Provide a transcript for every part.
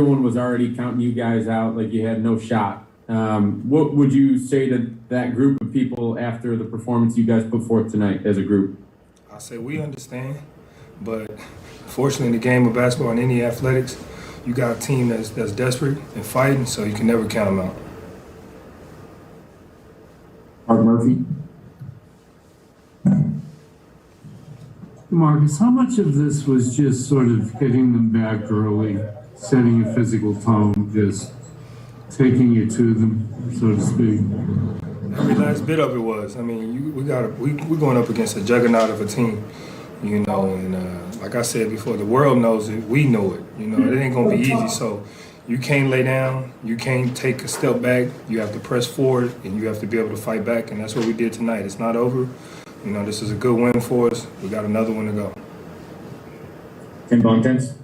everyone was already counting you guys out like you had no shot. What would you say to that group of people after the performance you guys put forth tonight as a group? I say we understand, but fortunately in the game of basketball and any athletics, you got a team that's desperate and fighting, so you can never count them out. Mark Murphy. Marcus, how much of this was just sort of getting them back early, setting a physical tone, just taking it to them, so to speak? Every last bit of it was. I mean, we're going up against a juggernaut of a team, you know, and like I said before, the world knows it, we know it, you know, it ain't gonna be easy, so you can't lay down, you can't take a step back, you have to press forward, and you have to be able to fight back, and that's what we did tonight. It's not over. You know, this is a good win for us. We got another one to go. Tim Bunkins.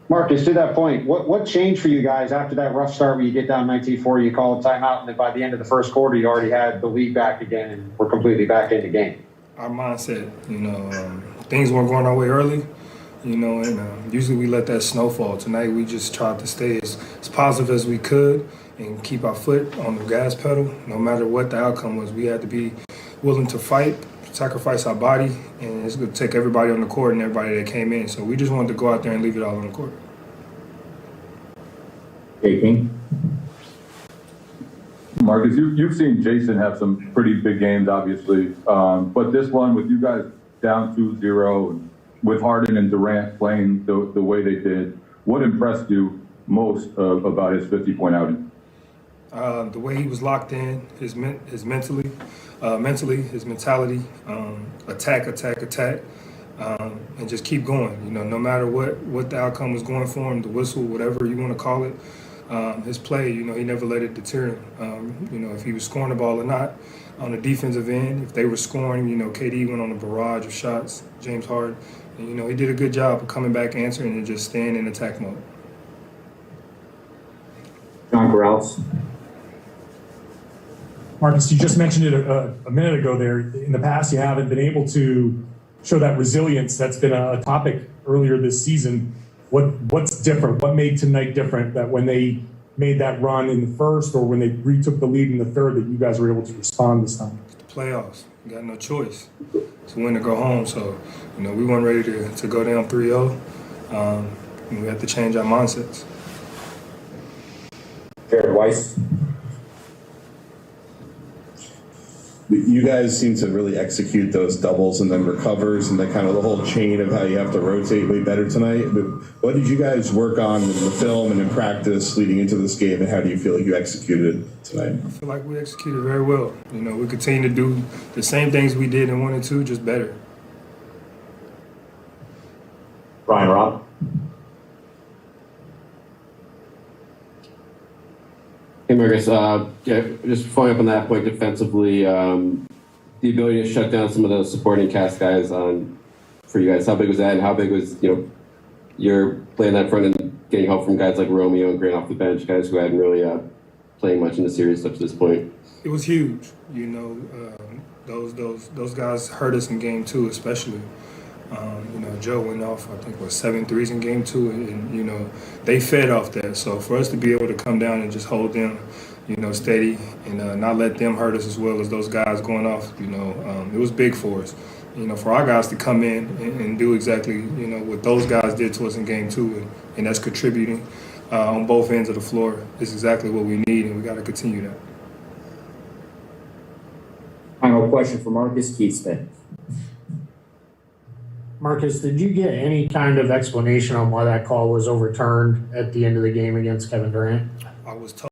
Marcus, to that point, what changed for you guys after that rough start where you get down 19-4, you call a timeout, and then by the end of the first quarter, you already had the lead back again and we're completely back in the game? Our mindset, you know, things weren't going our way early, you know, and usually we let that snowfall. Tonight, we just tried to stay as positive as we could and keep our foot on the gas pedal. No matter what the outcome was, we had to be willing to fight, sacrifice our body, and it's going to take everybody on the court and everybody that came in. So we just wanted to go out there and leave it all on the court. Marcus, you've seen Jayson have some pretty big games, obviously, but this one with you guys down 2-0, with Harden and Durant playing the way they did, what impressed you most about his 50-point outing? The way he was locked in, his mentality, attack, and just keep going. You know, no matter what the outcome was going for him, the whistle, whatever you want to call it, his play, you know, he never let it deter him. You know, if he was scoring the ball or not on the defensive end, if they were scoring, you know, KD went on a barrage of shots, James Harden, and, you know, he did a good job of coming back, answering, and just staying in attack mode. John Corrales. Marcus, you just mentioned it a minute ago there. In the past, you haven't been able to show that resilience. That's been a topic earlier this season. What's different? What made tonight different that when they made that run in the first or when they retook the lead in the third that you guys were able to respond this time? It's the playoffs. We got no choice. It's a win to go home. So, you know, we weren't ready to go down 3-0. And we had to change our mindsets. Jared Weiss. You guys seem to really execute those doubles and then recovers and the kind of the whole chain of how you have to rotate way better tonight. But what did you guys work on in the film and in practice leading into this game, and how do you feel like you executed it tonight? I feel like we executed very well. You know, we continue to do the same things we did in 1 and 2, just better. Ryan Robb. Hey, Marcus, just following up on that point defensively, the ability to shut down some of those supporting cast guys for you guys, how big was that, and how big was, you know, your playing that front and getting help from guys like Romeo and Grant off the bench, guys who hadn't really playing much in the series up to this point? It was huge. You know, those guys hurt us in game 2 especially. You know, Joe went off, I think, 7 threes in game 2, and, you know, they fed off that. So for us to be able to come down and just hold them, you know, steady and not let them hurt us as well as those guys going off, you know, it was big for us. You know, for our guys to come in and do exactly, you know, what those guys did to us in game 2, and that's contributing on both ends of the floor is exactly what we need, and we got to continue that. Final question for Marcus Keith-Smith. Marcus, did you get any kind of explanation on why that call was overturned at the end of the game against Kevin Durant? I was told